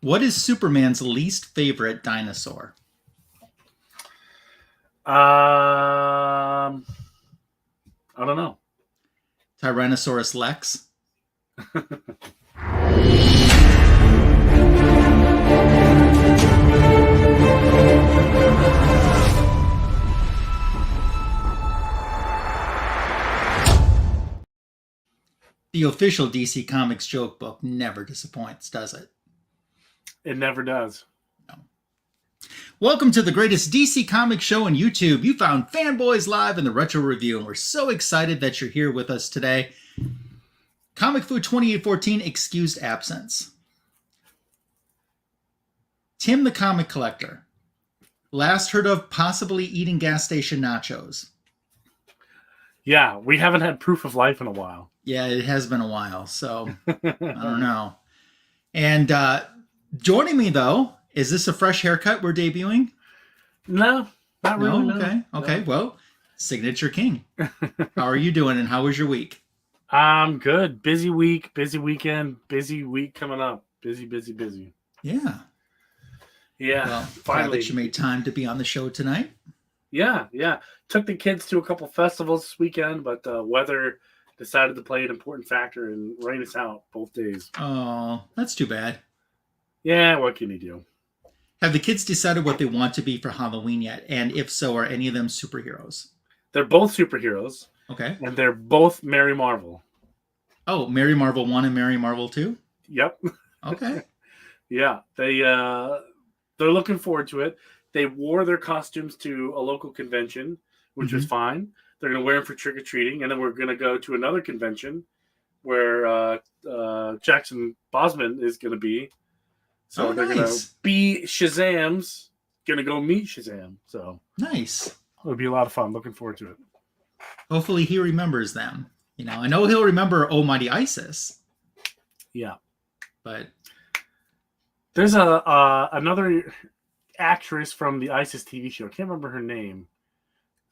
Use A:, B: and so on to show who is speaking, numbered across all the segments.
A: What is Superman's least favorite dinosaur?
B: I don't know.
A: Tyrannosaurus Lex. The official DC Comics joke book never disappoints, does it?
B: It never does.
A: No. Welcome to the greatest DC Comics show on YouTube. You found Fanboys Live in the Retro Review, and we're so excited that you're here with us today. Comic Food 2814 excused absence. Tim the Comic Collector. Last heard of possibly eating gas station nachos.
B: Yeah, we haven't had proof of life in a while.
A: Yeah, it has been a while, so I don't know. And joining me, though, is this a fresh haircut we're debuting?
B: No, not really.
A: No? Okay. Well, Signature King. How are you doing, and how was your week?
B: I'm good. Busy week, busy weekend, busy week coming up. Busy.
A: Yeah. Well,
B: Finally.
A: glad that you made time to be on the show tonight.
B: Yeah. Took the kids to a couple festivals this weekend, but weather decided to play an important factor and rain us out both days.
A: Oh, that's too bad.
B: Yeah, what can you do?
A: Have the kids decided what they want to be for Halloween yet? And if so, are any of them superheroes?
B: They're both superheroes.
A: Okay.
B: And they're both Mary Marvel.
A: Oh, Mary Marvel 1 and Mary Marvel 2?
B: Yep.
A: Okay.
B: Yeah. They're looking forward to it. They wore their costumes to a local convention, which was fine. They're going to wear them for trick-or-treating, and then we're going to go to another convention where Jackson Bosman is going to be. So they're going to be Shazam's, going to go meet Shazam. So
A: nice.
B: It'll be a lot of fun. Looking forward to it.
A: Hopefully he remembers them. You know, I know he'll remember Almighty Isis.
B: Yeah.
A: But
B: there's another actress from the Isis TV show. I can't remember her name.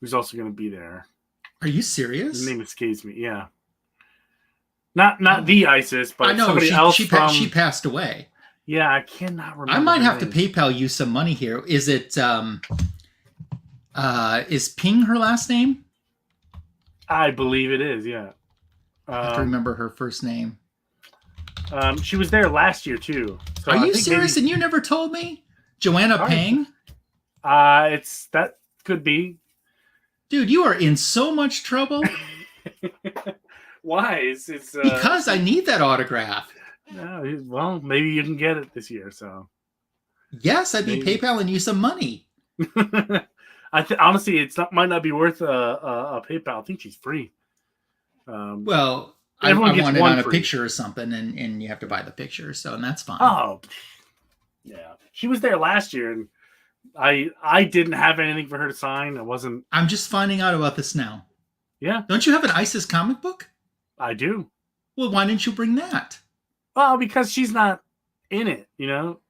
B: Who's also going to be there.
A: Are you serious?
B: The name escapes me. Yeah. Not the Isis, but
A: I know,
B: somebody else
A: she passed away.
B: Yeah, I cannot remember.
A: I might have to PayPal you some money here. Is it is Ping her last name?
B: I believe it is, yeah.
A: I have to remember her first name.
B: She was there last year too. So
A: are you serious? And you never told me? Joanna Pang?
B: That could be.
A: Dude, you are in so much trouble.
B: Why? It's
A: because I need that autograph.
B: Yeah, well, maybe you can get it this year. So
A: yes, I'd be PayPaling you some money.
B: Honestly, might not be worth a PayPal. I think she's free.
A: Well, I want it on a picture or something, and you have to buy the picture, and that's fine.
B: Oh, yeah. She was there last year, and I didn't have anything for her to sign.
A: I'm just finding out about this now.
B: Yeah.
A: Don't you have an ISIS comic book?
B: I do.
A: Well, why didn't you bring that?
B: Well, because she's not in it, you know?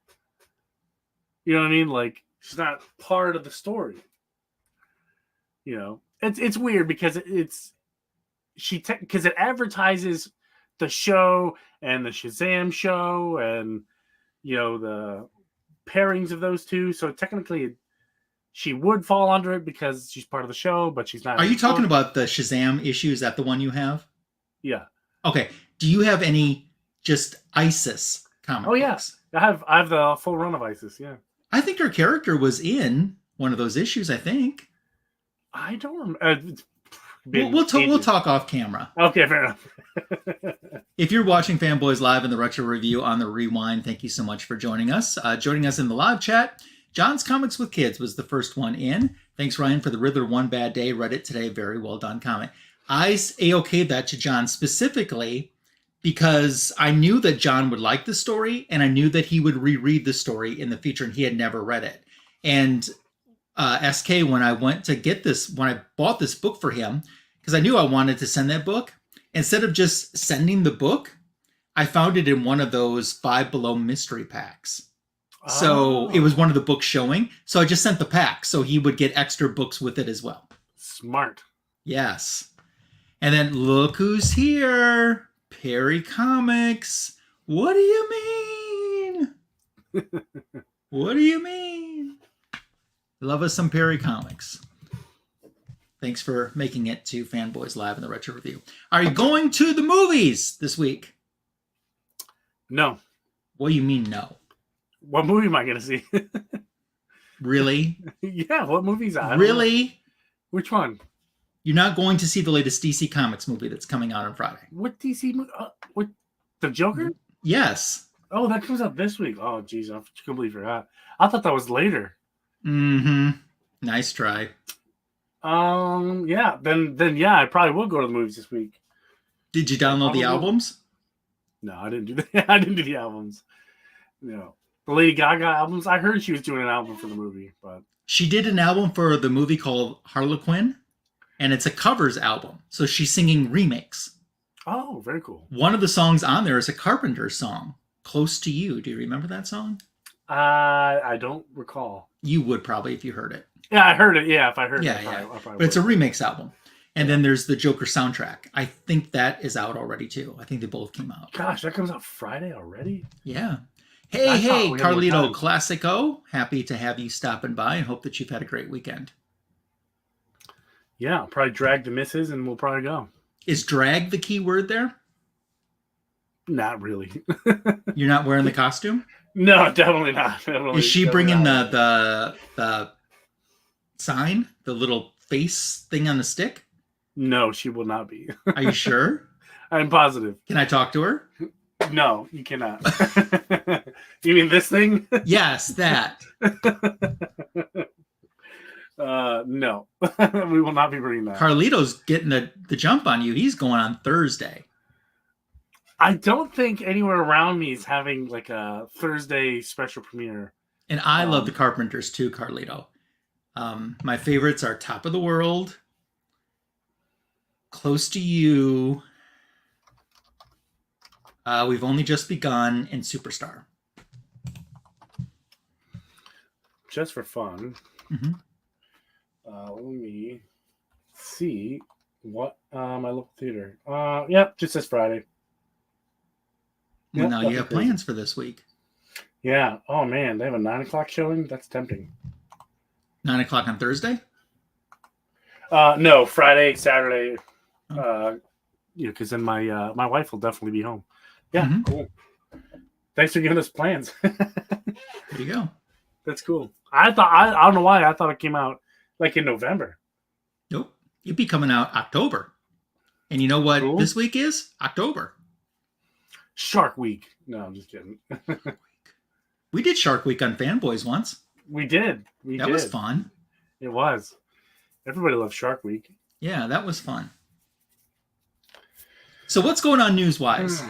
B: You know what I mean? Like, she's not part of the story. You know? It's weird because because it advertises the show and the Shazam show and, you know, the pairings of those two. So technically, she would fall under it because she's part of the show, but she's not.
A: Are you talking about the Shazam issue? Is that the one you have?
B: Yeah.
A: Okay. Do you have any just ISIS comic books?
B: Yes. I have the full run of ISIS, yeah.
A: I think her character was in one of those issues, I think.
B: I don't remember.
A: We'll talk off camera.
B: Okay, fair enough.
A: If you're watching Fanboys Live in the Retro Review on the Rewind, thank you so much for joining us. Joining us in the live chat, John's Comics with Kids was the first one in. Thanks, Ryan, for the Riddler One Bad Day. Read it today. Very well done comment. I A-okayed that to John specifically because I knew that John would like the story, and I knew that he would reread the story in the future, and he had never read it. And SK, when I went to get this, when I bought this book for him, because I knew I wanted to send that book, instead of just sending the book, I found it in one of those Five Below mystery packs. Oh. So it was one of the books showing. So I just sent the pack so he would get extra books with it as well.
B: Smart.
A: Yes. And then look who's here. Perry Comics. What do you mean? What do you mean? Love us some Perry Comics. Thanks for making it to Fanboys Live in the Retro Review. Are you going to the movies this week?
B: No.
A: What do you mean no?
B: What movie am I going to see?
A: Really?
B: Yeah, what movie's that?
A: Really?
B: Which one?
A: You're not going to see the latest DC Comics movie that's coming out on Friday?
B: What DC movie? What? The Joker?
A: Yes.
B: Oh, that comes out this week. Oh, geez, I completely forgot. I thought that was later.
A: Mm-hmm. Nice try.
B: Yeah. Then yeah, I probably will go to the movies this week.
A: Did you download the albums?
B: No, I didn't do that. I didn't do the albums. No. The Lady Gaga albums. I heard she was doing an album for the movie, but
A: she did an album for the movie called Harlequin, and it's a covers album. So she's singing remakes.
B: Oh, very cool.
A: One of the songs on there is a Carpenter song, "Close to You." Do you remember that song?
B: I don't recall.
A: You would probably if you heard it.
B: Yeah, I heard it. Yeah, if I heard it.
A: Yeah.
B: I probably
A: but it's a remix album. And then there's the Joker soundtrack. I think that is out already too. I think they both came out.
B: Gosh, that comes out Friday already?
A: Yeah. Hey, Carlito Classico. Happy to have you stopping by and hope that you've had a great weekend.
B: Yeah, I'll probably drag the missus and we'll probably go.
A: Is drag the key word there?
B: Not really.
A: You're not wearing the costume?
B: No, definitely not.
A: Is she bringing the sign? The little face thing on the stick?
B: No, she will not be.
A: Are you sure?
B: I'm positive.
A: Can I talk to her?
B: No, you cannot. You mean this thing?
A: Yes, that.
B: No. We will not be bringing that.
A: Carlito's getting the jump on you. He's going on Thursday.
B: I don't think anywhere around me is having like a Thursday special premiere.
A: And I love the Carpenters too, Carlito. My favorites are Top of the World, Close to You, We've Only Just Begun, and Superstar.
B: Just for fun.
A: Mm-hmm.
B: Let me see what my local theater. Yep, just this Friday.
A: Well,
B: Yep,
A: now you have plans for this week.
B: Yeah. Oh man, they have a 9:00 showing. That's tempting.
A: 9:00 on Thursday?
B: No, Friday, Saturday. Because then my wife will definitely be home. Yeah,
A: Mm-hmm.
B: Cool. Thanks for giving us plans.
A: There you go.
B: That's cool. I don't know why I thought it came out like in November.
A: Nope. It'd be coming out October. And you know what this week is? October.
B: Shark Week. No, I'm just kidding.
A: We did Shark Week on Fanboys once.
B: We did.
A: That was fun.
B: It was. Everybody loves Shark Week.
A: Yeah, that was fun. So what's going on news-wise?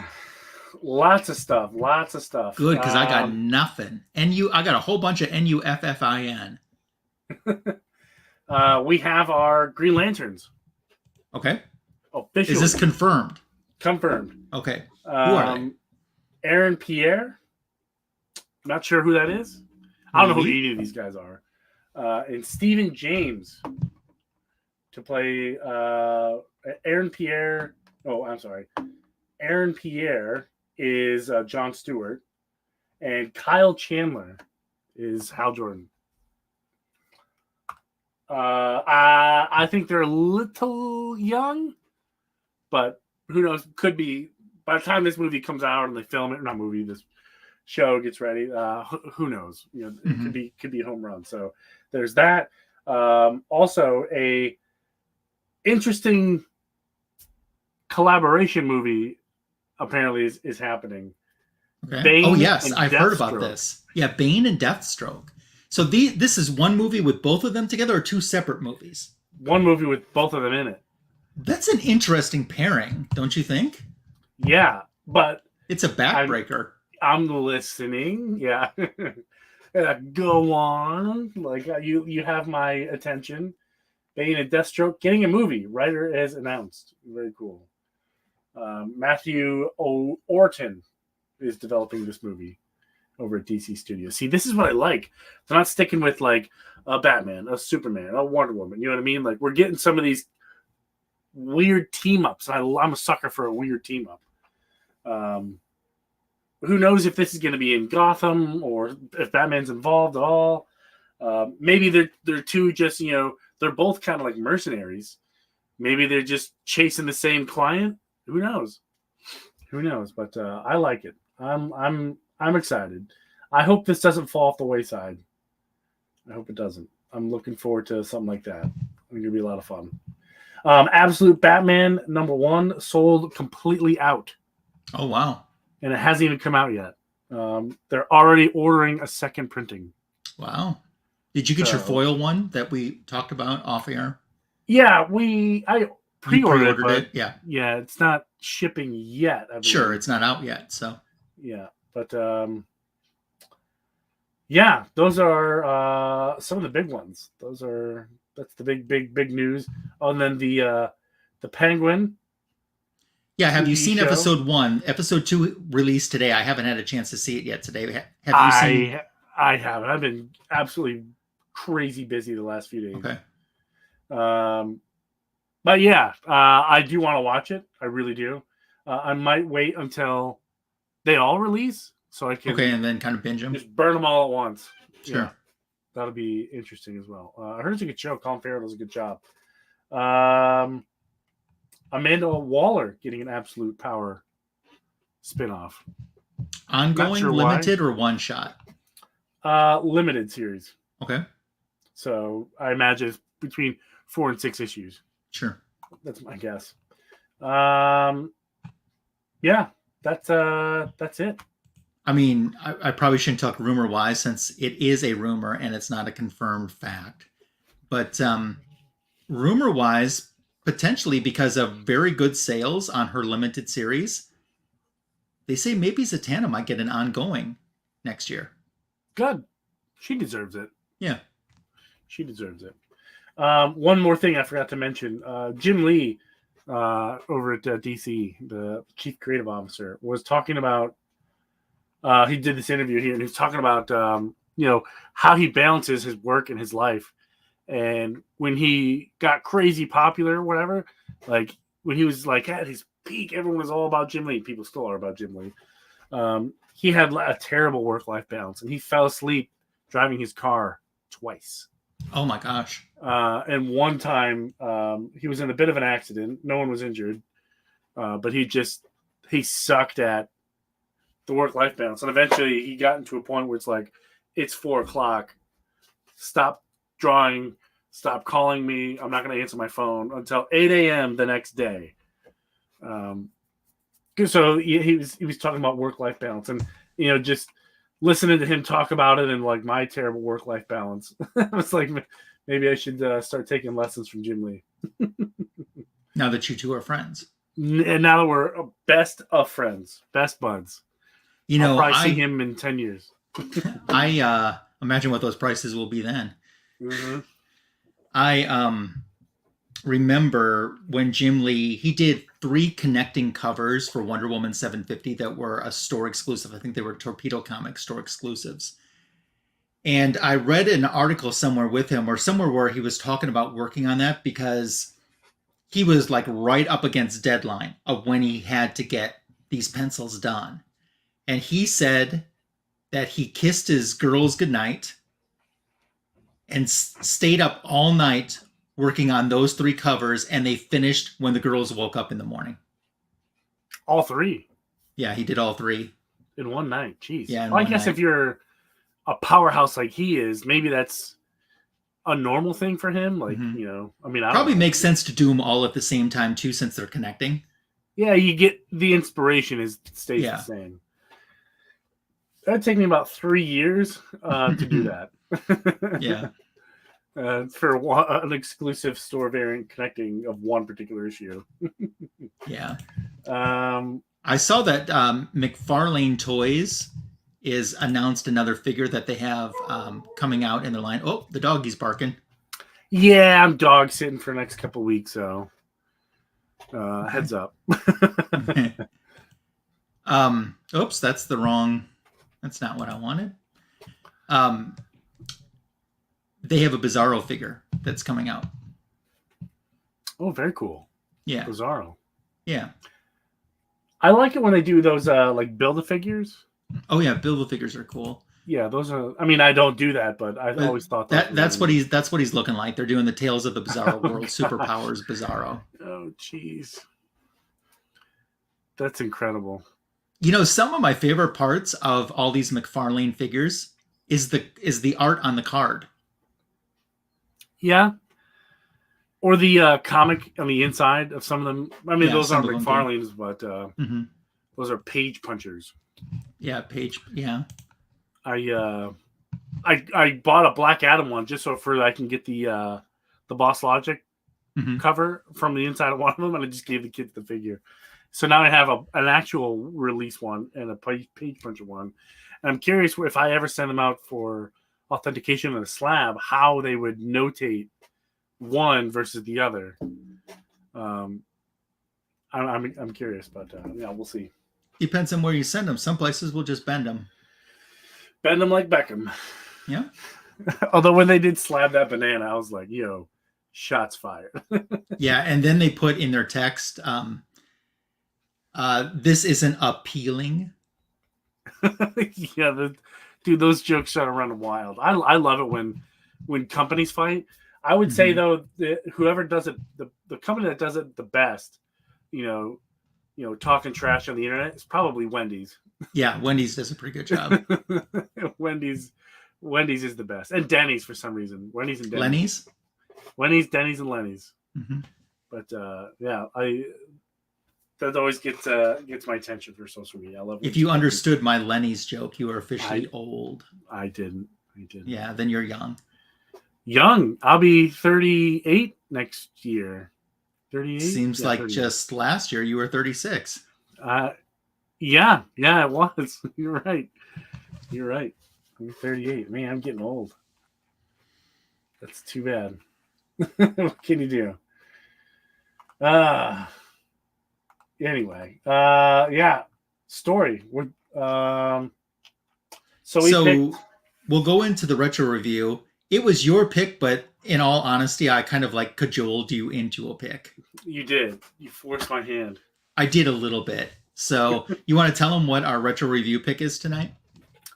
B: Lots of stuff.
A: Good, because I got nothing. I got a whole bunch of NUFFIN.
B: We have our Green Lanterns.
A: Okay.
B: Officially.
A: Is this confirmed?
B: Confirmed.
A: Okay. Who are they?
B: Aaron Pierre. Not sure who that is. I don't know who any of these guys are. And Stephen James to play Aaron Pierre. Oh, I'm sorry. Aaron Pierre is Jon Stewart, and Kyle Chandler is Hal Jordan. I think they're a little young, but who knows? Could be by the time this movie comes out and they film it. Not movie. This show gets ready. Who knows? It could be a home run. So there's that. Also, a interesting collaboration movie apparently is happening.
A: Okay.
B: Bane
A: yes,
B: and
A: I've heard about
B: Deathstroke.
A: this. Yeah, Bane and Deathstroke. So this is one movie with both of them together, or two separate movies?
B: One movie with both of them in it.
A: That's an interesting pairing, don't you think?
B: Yeah, but
A: it's a backbreaker.
B: I'm listening. Yeah. Go on. Like you have my attention. Bane and Deathstroke getting a movie. Writer has announced. Very cool. Matthew Orton is developing this movie over at DC Studios. See, this is what I like. They're not sticking with like a Batman, a Superman, a Wonder Woman. You know what I mean? Like we're getting some of these weird team ups. I'm a sucker for a weird team up. who knows if this is going to be in Gotham or if Batman's involved at all. Maybe they're two just, they're both kind of like mercenaries. Maybe they're just chasing the same client. Who knows? Who knows? But I like it. I'm excited. I hope this doesn't fall off the wayside. I hope it doesn't. I'm looking forward to something like that. I think it'll be a lot of fun. Absolute Batman #1 sold completely out.
A: Oh, wow.
B: And it hasn't even come out yet. They're already ordering a second printing.
A: Wow. Did you get your foil one that we talked about off air?
B: Yeah, I pre-ordered
A: it. Yeah.
B: Yeah, it's not shipping yet.
A: Sure, it's not out yet. So
B: yeah, but yeah, those are some of the big ones. That's the big news. Oh, and then the Penguin.
A: Yeah, have you seen episode 1? Episode 2 released today. I haven't had a chance to see it yet today. Have you seen?
B: I haven't. I've been absolutely crazy busy the last few days.
A: Okay.
B: But yeah, I do want to watch it. I really do. I might wait until they all release so I can
A: and then kind of binge them.
B: Just burn them all at once.
A: Sure.
B: Yeah, that'll be interesting as well. I heard it's a good show. Colin Farrell does a good job. Amanda Waller getting an Absolute Power spinoff.
A: Ongoing,
B: sure
A: limited, or one shot?
B: Limited series.
A: Okay.
B: So I imagine it's between 4 and 6 issues.
A: Sure.
B: That's my guess. Yeah, that's it.
A: I mean, I probably shouldn't talk rumor-wise since it is a rumor and it's not a confirmed fact. But rumor-wise, potentially because of very good sales on her limited series, they say maybe Zatanna might get an ongoing next year.
B: Good. She deserves it.
A: Yeah.
B: She deserves it. One more thing I forgot to mention. Jim Lee over at DC, the chief creative officer, was talking about he did this interview here and he was talking about how he balances his work and his life. And when he got crazy popular or whatever, like when he was like at his peak, everyone was all about Jim Lee. People still are about Jim Lee. He had a terrible work-life balance and he fell asleep driving his car twice.
A: Oh my gosh.
B: And one time he was in a bit of an accident. No one was injured. But he sucked at the work-life balance. And eventually he got into a point where it's like, it's 4:00. Stop drawing. Stop calling me. I'm not going to answer my phone until 8 a.m. the next day. So he was talking about work-life balance and, just listening to him talk about it and like my terrible work-life balance. I was like, maybe I should start taking lessons from Jim Lee.
A: Now that you two are friends.
B: And now that we're best of friends, best buds. I'll probably see him in 10 years.
A: I imagine what those prices will be then.
B: Mm-hmm.
A: I remember when Jim Lee, he did 3 connecting covers for Wonder Woman 750 that were a store exclusive. I think they were Torpedo Comics store exclusives. And I read an article somewhere with him or somewhere where he was talking about working on that because he was like right up against deadline of when he had to get these pencils done. And he said that he kissed his girls goodnight and stayed up all night working on those 3 covers, and they finished when the girls woke up in the morning.
B: All 3?
A: Yeah, he did all 3.
B: In one night. Jeez.
A: Yeah,
B: I guess if you're a powerhouse like he is, maybe that's a normal thing for him. Like, I
A: probably makes sense to do them all at the same time, too, since they're connecting.
B: Yeah, you get the inspiration stays the same. That'd take me about 3 years to do that.
A: Yeah.
B: For an exclusive store variant connecting of one particular issue.
A: Yeah. I saw that McFarlane Toys is announced another figure that they have coming out in their line. Oh, the doggy's barking.
B: Yeah, I'm dog sitting for the next couple weeks, so heads up.
A: Oops, that's not what I wanted. They have a Bizarro figure that's coming out.
B: Oh, very cool.
A: Yeah.
B: Bizarro.
A: Yeah.
B: I like it when they do those like Build-A-Figures.
A: Oh yeah, Build-A-Figures are cool.
B: Yeah, those are. I mean, I don't do that, but I've
A: But
B: always thought those were
A: that's
B: really
A: what
B: neat.
A: he's looking like. They're doing the Tales of the Bizarro
B: Oh
A: World
B: gosh.
A: Superpowers Bizarro.
B: Oh jeez. That's incredible.
A: You know, some of my favorite parts of all these McFarlane figures is the art on the card.
B: Yeah. Or the comic on the inside of some of them. I mean,
A: Yeah,
B: those
A: some
B: aren't
A: of them do.
B: McFarlane's, but
A: Hmm.
B: those are page punchers.
A: Yeah, page. Yeah.
B: I I bought a Black Adam one just so for I can get the Boss Logic
A: Hmm.
B: cover from the inside of one of them, and I just gave the kids the figure. So now I have an actual release one and a page puncher one. And I'm curious if I ever send them out for authentication in a slab, how they would notate one versus the other. Um, I'm curious, but yeah, we'll see.
A: Depends on where you send them. Some places will just bend them.
B: Bend them like Beckham.
A: Yeah.
B: Although when they did slab that banana, I was like, yo, shots fired.
A: Yeah, and then they put in their text, this isn't appealing.
B: Yeah, dude, those jokes start running wild. I love it when companies fight. I would say
A: Mhm.
B: though, whoever does it, the company that does it the best, talking trash on the internet is probably Wendy's.
A: Yeah, Wendy's does a pretty good job.
B: Wendy's Wendy's is the best, and Denny's for some reason. Wendy's and Denny's.
A: Lenny's.
B: Wendy's, Denny's, and Lenny's.
A: Hmm.
B: But yeah, that always gets my attention for social media. I love.
A: If you understood my Lenny's joke, you are officially old.
B: I didn't.
A: Yeah, then you're young.
B: Young. I'll be 38 next year. 38.
A: Seems
B: Yeah,
A: like
B: 38.
A: just last year you were 36.
B: Yeah, it was. You're right. I'm 38. Man, I'm getting old. That's too bad. What can you do? Anyway. Yeah. Story.
A: So we'll go into the retro review. It was your pick, but in all honesty, I kind of like cajoled you into a pick.
B: You did. You forced my hand.
A: I did a little bit. So you want to tell them what our retro review pick is tonight?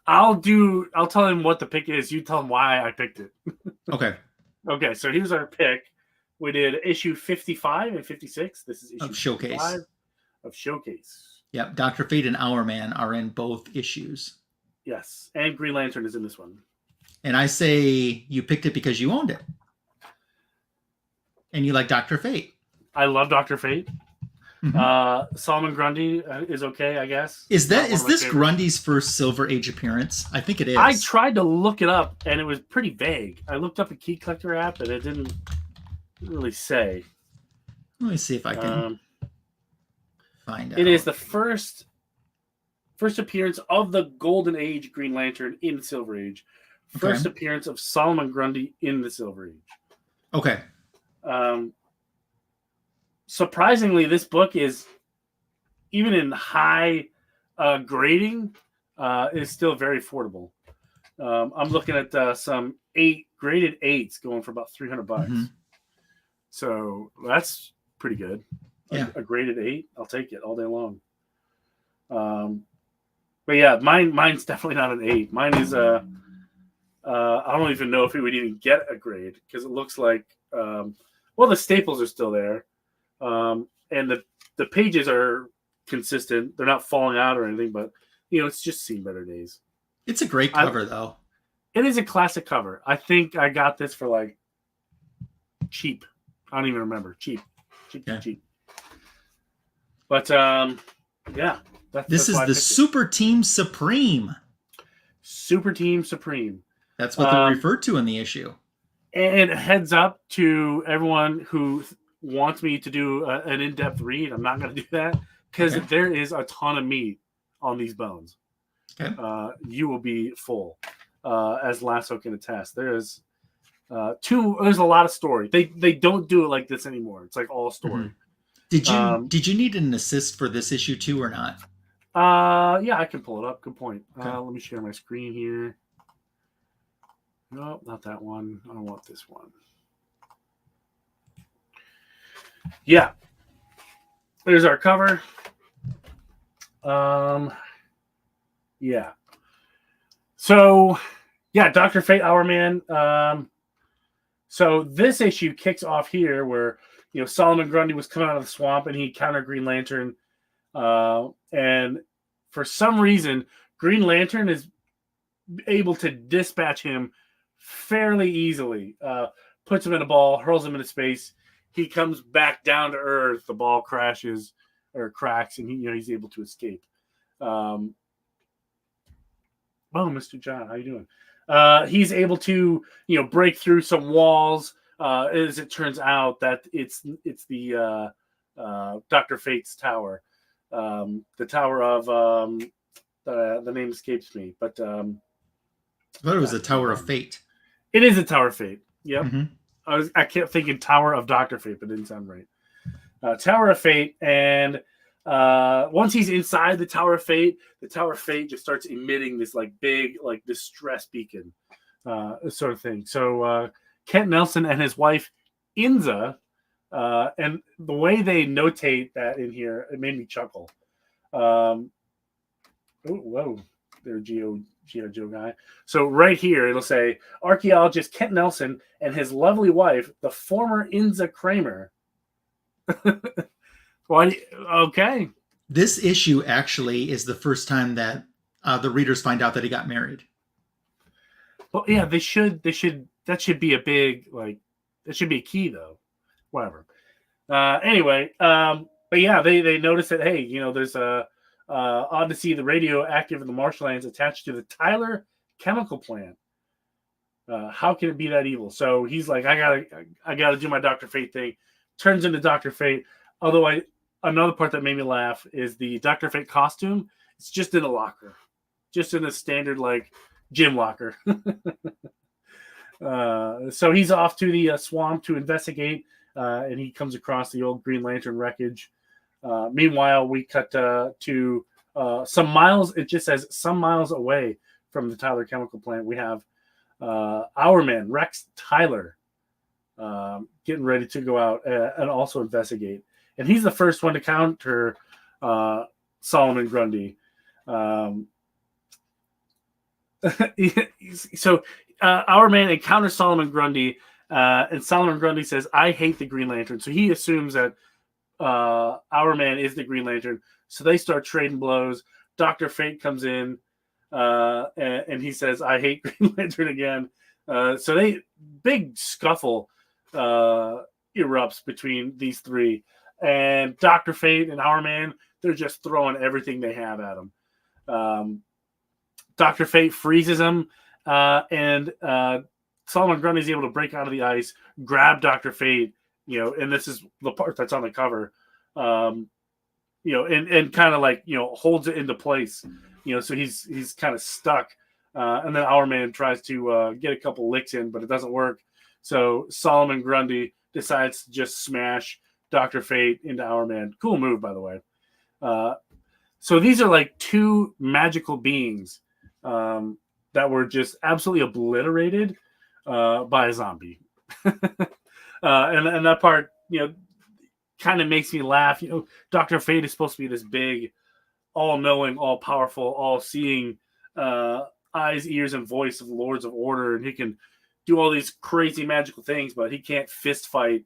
B: I'll tell him what the pick is. You tell him why I picked it.
A: Okay.
B: Okay, so here's our pick. We did issue 55 and 56. This is issue
A: Of Showcase.
B: 55 of Showcase.
A: Yep. Dr. Fate and Hourman are in both issues.
B: Yes, and Green Lantern is in this one.
A: And I say you picked it because you owned it. And you like Dr. Fate.
B: I love Dr. Fate.
A: Mm-hmm.
B: Solomon Grundy is okay, I guess.
A: Is this Grundy's first Silver Age appearance? I think it is.
B: I tried to look it up, and it was pretty vague. I looked up a Key Collector app, and it didn't really say.
A: Let me see if I can find out.
B: It is the first appearance of the Golden Age Green Lantern in Silver Age. First appearance of Solomon Grundy in the Silver Age.
A: Okay.
B: Surprisingly, this book is, even in high grading, is still very affordable. I'm looking at some graded 8s going for about $300.
A: Mm-hmm.
B: So that's pretty good.
A: Yeah.
B: A graded 8, I'll take it all day long. But yeah, mine's definitely not an 8. Mine is I don't even know if it would even get a grade because it looks like the staples are still there. And the pages are consistent. They're not falling out or anything, but it's just seen better days.
A: It's a great cover though.
B: It is a classic cover. I think I got this for like cheap. I don't even remember. Cheap. But yeah.
A: This is the Super Team Supreme.
B: Super Team Supreme.
A: That's what they're referred to in the issue.
B: And heads up to everyone who wants me to do an in-depth read. I'm not going to do that because there is a ton of meat on these bones.
A: Okay.
B: You will be full, as Lasso can attest. There's there's a lot of story. They don't do it like this anymore. It's like all story.
A: Mm-hmm. Did you need an assist for this issue too or not?
B: Yeah, I can pull it up. Good point.
A: Okay.
B: Let me share my screen here. No, not that one. I don't want this one. Yeah. There's our cover. Yeah. So, yeah, Dr. Fate, Hourman. So this issue kicks off here where, Solomon Grundy was coming out of the swamp and he encountered Green Lantern. And for some reason, Green Lantern is able to dispatch him fairly easily. Puts him in a ball, hurls him into space. He comes back down to Earth. The ball crashes or cracks, and he's able to escape. Oh, Mr. John, how you doing? He's able to break through some walls. As it turns out that it's the Dr. Fate's tower, the tower of the name escapes me, but
A: I thought it was the Tower of Fate.
B: It is a Tower of Fate. Yep.
A: Mm-hmm.
B: I kept thinking Tower of Dr. Fate, but it didn't sound right. Tower of Fate, and once he's inside the Tower of Fate just starts emitting this big distress beacon, sort of thing. So Kent Nelson and his wife Inza, and the way they notate that in here, it made me chuckle. Whoa, there, Geo Joe guy. So right here, it'll say archaeologist Kent Nelson and his lovely wife, the former Inza Kramer. Okay.
A: This issue actually is the first time that the readers find out that he got married.
B: Well, yeah, they should. That should be a big that should be a key though. Whatever. Anyway, but yeah, they notice that there's a odd to see the radioactive in the marshlands attached to the Tyler chemical plant. How can it be that evil? So he's like, I gotta do my Dr. Fate thing. Turns into Dr. Fate. Although another part that made me laugh is the Dr. Fate costume. It's just in a locker, just in a standard gym locker. So he's off to the swamp to investigate, and he comes across the old Green Lantern wreckage. Meanwhile, we cut to some miles. It just says some miles away from the Tyler chemical plant. We have our man Rex Tyler getting ready to go out and also investigate. And he's the first one to counter Solomon Grundy. So our man encounters Solomon Grundy, and Solomon Grundy says, "I hate the Green Lantern." So he assumes that our man is the Green Lantern. So they start trading blows. Dr. Fate comes in, and he says, "I hate Green Lantern again." So they big scuffle erupts between these three, and Dr. Fate and our man, they're just throwing everything they have at him. Dr. Fate freezes him, and Solomon Grundy is able to break out of the ice, grab Dr. Fate, and this is the part that's on the cover, and kind of holds it into place, so he's kind of stuck. And then our man tries to get a couple licks in, but it doesn't work. So Solomon Grundy decides to just smash Dr. Fate into our man. Cool move, by the way. So these are two magical beings that were just absolutely obliterated by a zombie. And that part, kind of makes me laugh. Dr. Fate is supposed to be this big, all-knowing, all-powerful, all-seeing eyes, ears, and voice of the Lords of Order, and he can do all these crazy magical things, but he can't fist fight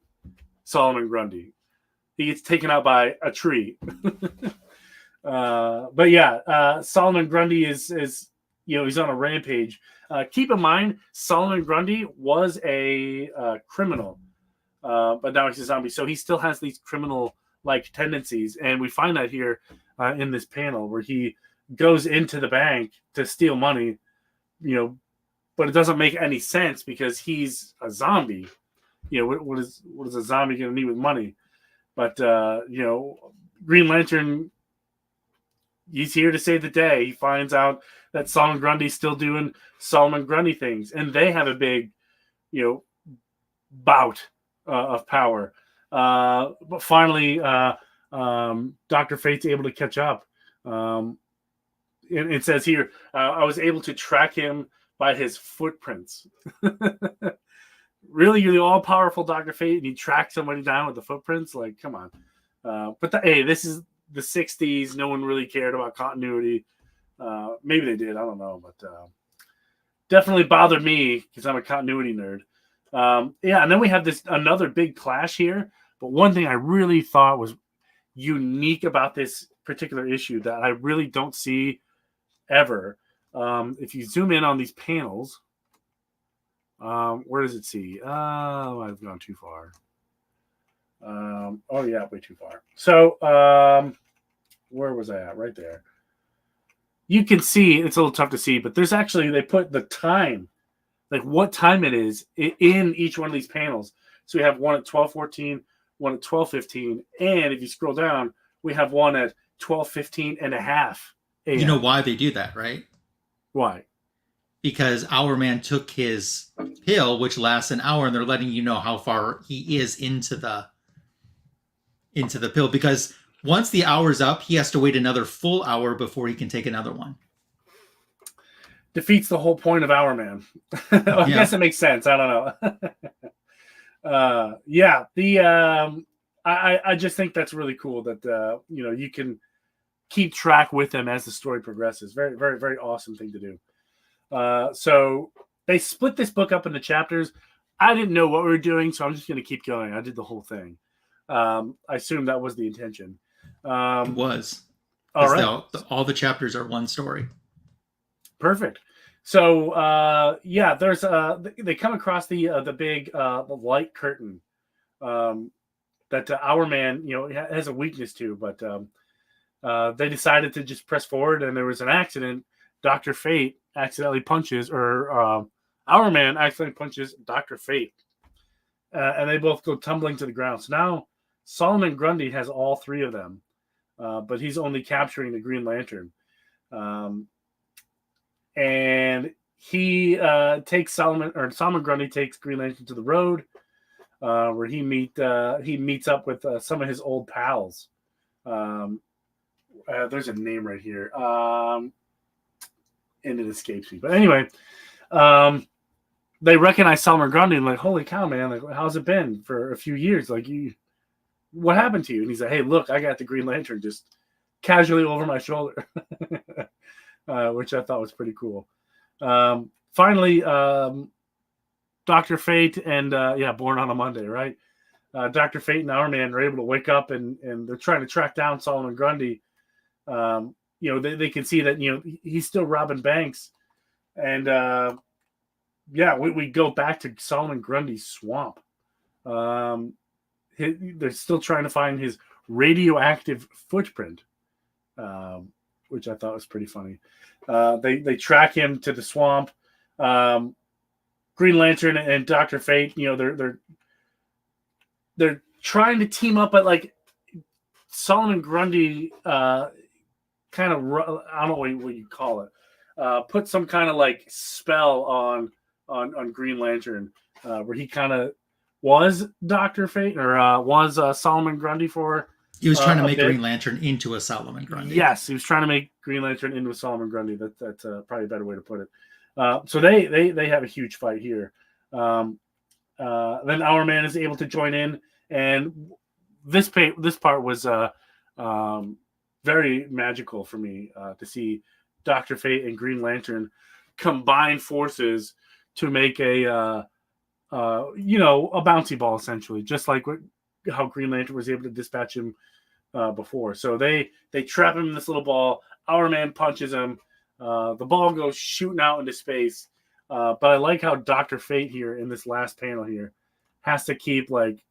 B: Solomon Grundy. He gets taken out by a tree. But yeah, Solomon Grundy is he's on a rampage. Keep in mind, Solomon Grundy was a criminal, but now he's a zombie, so he still has these criminal-like tendencies, and we find that here in this panel where he goes into the bank to steal money, but it doesn't make any sense because he's a zombie. What is a zombie going to need with money? But Green Lantern, he's here to save the day. He finds out that Solomon Grundy's still doing Solomon Grundy things, and they have a big, bout of power. But finally, Dr. Fate's able to catch up. It says here, I was able to track him by his footprints. Really, you're the all-powerful Dr. Fate, and you track somebody down with the footprints? Come on. But hey, this is the 60s. No one really cared about continuity. Maybe they did. I don't know, but definitely bothered me because I'm a continuity nerd. Yeah, and then we have this another big clash here. But one thing I really thought was unique about this particular issue that I really don't see ever. If you zoom in on these panels, where does it see? Oh, I've gone too far. Oh yeah, way too far. So where was I at? Right there. You can see it's a little tough to see, but there's actually they put the time, like what time it is in each one of these panels. So we have one at 12:14, one at 12:15, and if you scroll down, we have one at 12:15 and a half a.m.
A: You know why they do that, right?
B: Why?
A: Because Hourman took his pill, which lasts an hour, and they're letting you know how far he is into the pill. Because once the hour's up, he has to wait another full hour before he can take another one.
B: Defeats the whole point of Hourman. I guess it makes sense. I don't know. I just think that's really cool that you can keep track with them as the story progresses. Very, very, very awesome thing to do. So they split this book up into chapters. I didn't know what we were doing, so I'm just going to keep going. I did the whole thing. I assume that was the intention.
A: It was.
B: All right.
A: All the chapters are one story.
B: Perfect. So there's they come across the big light curtain that Hourman has a weakness to, but they decided to just press forward, and there was an accident. Dr. Fate accidentally punches, or Hourman accidentally punches Dr. Fate, and they both go tumbling to the ground. So now Solomon Grundy has all three of them, but he's only capturing the Green Lantern. And he takes Solomon Grundy takes Green Lantern to the road, where he meets up with some of his old pals. There's a name right here, and it escapes me. But anyway, they recognize Solomon Grundy and like, holy cow, man! Like, how's it been for a few years? Like, what happened to you? And he's like, hey, look, I got the Green Lantern just casually over my shoulder. Which I thought was pretty cool. Finally, Dr. Fate and Born on a Monday, right? Dr. Fate and Hourman are able to wake up and they're trying to track down Solomon Grundy. They can see that he's still robbing banks, and we go back to Solomon Grundy's swamp. They're still trying to find his radioactive footprint. Which I thought was pretty funny. They track him to the swamp. Green Lantern and Dr. Fate, they're trying to team up, but like Solomon Grundy kind of, I don't know what you call it, put some kind of like spell on Green Lantern, where he kind of was Dr. Fate or was Solomon Grundy for.
A: He was trying to make Green Lantern into a Solomon Grundy.
B: Yes, he was trying to make Green Lantern into a Solomon Grundy. That's probably a better way to put it. So they have a huge fight here. Then Hourman is able to join in, and this part was very magical for me to see Dr. Fate and Green Lantern combine forces to make a bouncy ball, essentially, just like how Green Lantern was able to dispatch him before. So they trap him in this little ball. Hourman punches him. The ball goes shooting out into space. But I like how Dr. Fate here in this last panel here has to keep like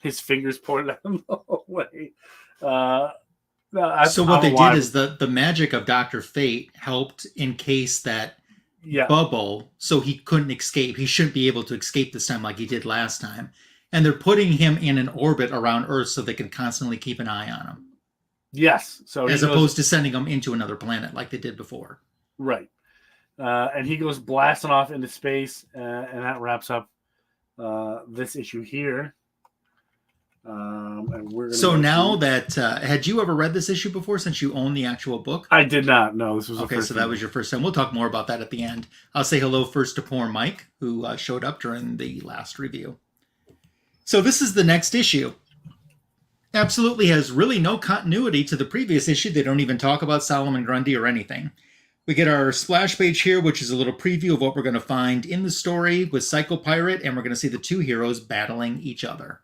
B: his fingers pointed at him the whole way.
A: So what they did is the magic of Dr. Fate helped encase that bubble so he couldn't escape. He shouldn't be able to escape this time like he did last time. And they're putting him in an orbit around Earth so they can constantly keep an eye on him.
B: Yes. So
A: as opposed to sending him into another planet like they did before.
B: Right. And he goes blasting off into space, and that wraps up this issue here. And we're
A: so now that had you ever read this issue before, since you own the actual book?
B: I did not. No, this was
A: okay. So that was your first time. We'll talk more about that at the end. I'll say hello first to poor Mike, who showed up during the last review. So this is the next issue. Absolutely has really no continuity to the previous issue. They don't even talk about Solomon Grundy or anything. We get our splash page here, which is a little preview of what we're going to find in the story with Psycho Pirate, and we're going to see the two heroes battling each other.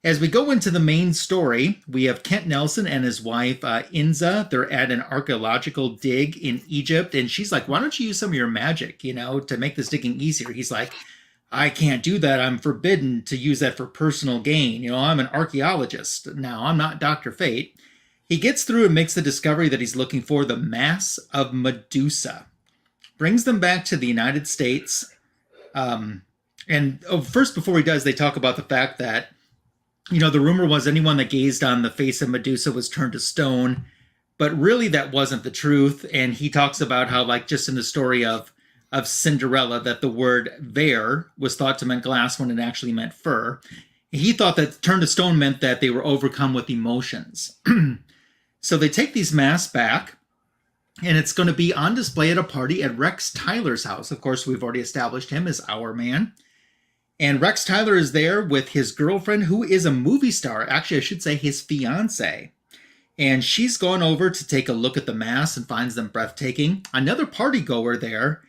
A: As we go into the main story, we have Kent Nelson and his wife, Inza. They're at an archaeological dig in Egypt, and she's like, why don't you use some of your magic, to make this digging easier? He's like, I can't do that. I'm forbidden to use that for personal gain. I'm an archaeologist. Now, I'm not Dr. Fate. He gets through and makes the discovery that he's looking for the mass of Medusa. Brings them back to the United States. First, before he does, they talk about the fact that, the rumor was anyone that gazed on the face of Medusa was turned to stone. But really, that wasn't the truth. And he talks about how, like, just in the story of Cinderella, that the word ver was thought to mean glass when it actually meant fur. He thought that turned to stone meant that they were overcome with emotions. So they take these masks back, and it's going to be on display at a party at Rex Tyler's house. Of course, we've already established him as Hourman. And Rex Tyler is there with his girlfriend, who is a movie star. Actually, I should say his fiance. And she's gone over to take a look at the masks and finds them breathtaking. Another party goer there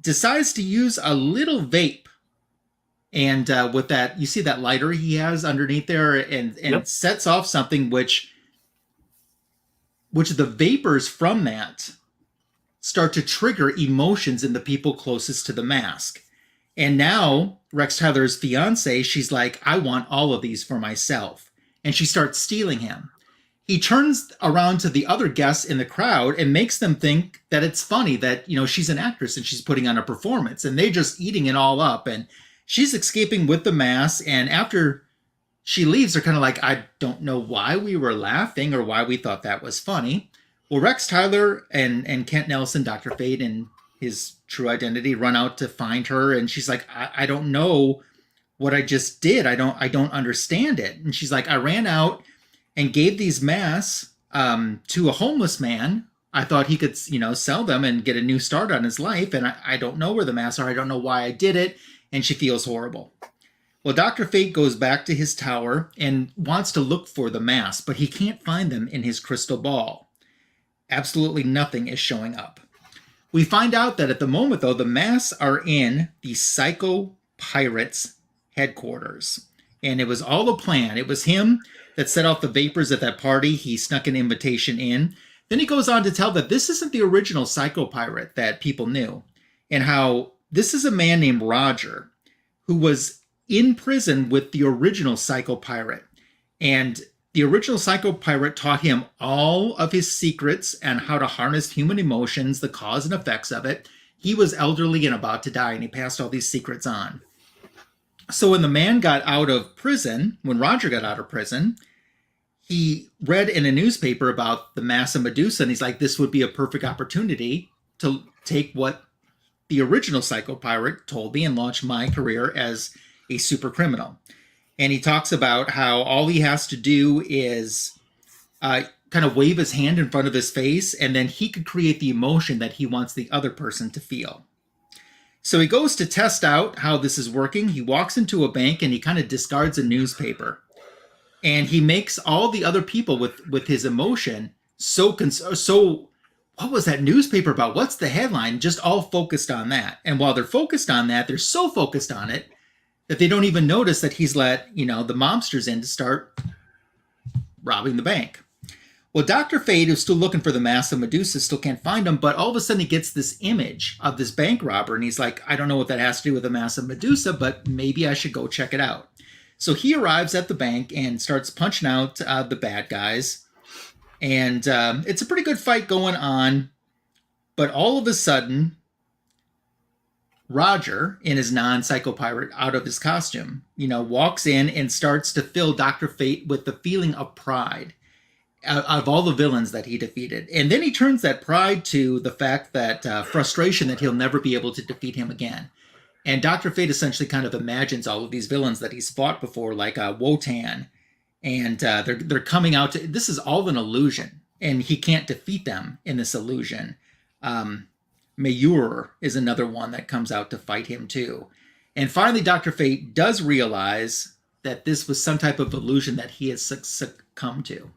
A: decides to use a little vape. And with that, you see that lighter he has underneath there, and
B: Yep.
A: sets off something which the vapors from that start to trigger emotions in the people closest to the mask. And now Rex Tyler's fiance, she's like, I want all of these for myself. And she starts stealing him. He turns around to the other guests in the crowd and makes them think that it's funny that, she's an actress and she's putting on a performance, and they're just eating it all up. And she's escaping with the mask. And after she leaves, they're kind of like, I don't know why we were laughing or why we thought that was funny. Well, Rex Tyler and Kent Nelson, Dr. Fate, and his true identity run out to find her. And she's like, I don't know what I just did. I don't understand it. And she's like, I ran out and gave these masks to a homeless man. I thought he could, sell them and get a new start on his life. And I don't know where the masks are. I don't know why I did it. And she feels horrible. Well, Dr. Fate goes back to his tower and wants to look for the masks, but he can't find them in his crystal ball. Absolutely nothing is showing up. We find out that at the moment, though, the masks are in the Psycho Pirates headquarters. And it was all a plan. It was him that set off the vapors at that party. He snuck an invitation in. Then he goes on to tell that this isn't the original Psycho Pirate that people knew, and how this is a man named Roger who was in prison with the original Psycho Pirate. And the original Psycho Pirate taught him all of his secrets and how to harness human emotions, the cause and effects of it. He was elderly and about to die, and he passed all these secrets on. So when the man got out of prison, when Roger got out of prison, he read in a newspaper about the Mass of Medusa, and he's like, this would be a perfect opportunity to take what the original Psycho Pirate told me and launch my career as a super criminal. And he talks about how all he has to do is kind of wave his hand in front of his face, and then he could create the emotion that he wants the other person to feel. So he goes to test out how this is working. He walks into a bank and he kind of discards a newspaper. And he makes all the other people with his emotion so what was that newspaper about? What's the headline? Just all focused on that. And while they're focused on that, they're so focused on it that they don't even notice that he's let, the mobsters in to start robbing the bank. Well, Dr. Fate, who's still looking for the Mass of Medusa, still can't find him, but all of a sudden he gets this image of this bank robber, and he's like, I don't know what that has to do with the Mass of Medusa, but maybe I should go check it out. So he arrives at the bank and starts punching out the bad guys, and it's a pretty good fight going on, but all of a sudden, Roger, in his non-Psycho Pirate, out of his costume, walks in and starts to fill Dr. Fate with the feeling of pride of all the villains that he defeated. And then he turns that pride to the fact that frustration that he'll never be able to defeat him again. And Dr. Fate essentially kind of imagines all of these villains that he's fought before, like Wotan, and they're coming out to, this is all an illusion, and he can't defeat them in this illusion. Mayur is another one that comes out to fight him too. And finally, Dr. Fate does realize that this was some type of illusion that he has succumbed to.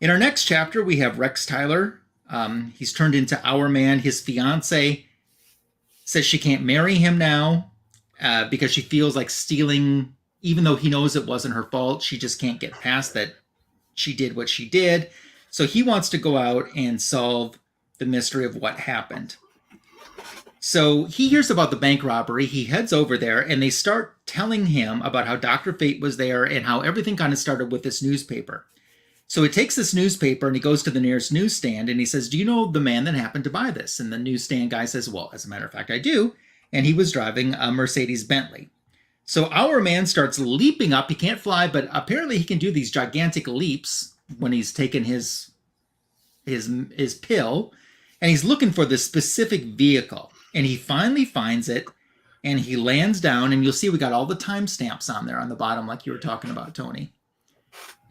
A: In our next chapter, we have Rex Tyler He's turned into Hourman. His fiance says she can't marry him now because she feels like stealing, even though he knows it wasn't her fault. She just can't get past that she did what she did. So he wants to go out and solve the mystery of what happened. So he hears about the bank robbery. He heads over there and they start telling him about how Dr. Fate was there and how everything kind of started with this newspaper. So he takes this newspaper and he goes to the nearest newsstand and he says, "Do you know the man that happened to buy this?" And the newsstand guy says, "Well, as a matter of fact, I do." And he was driving a Mercedes Bentley. So our man starts leaping up. He can't fly, but apparently he can do these gigantic leaps when he's taken his pill. And he's looking for this specific vehicle. And he finally finds it. And he lands down. And you'll see we got all the timestamps on there on the bottom, like you were talking about, Tony.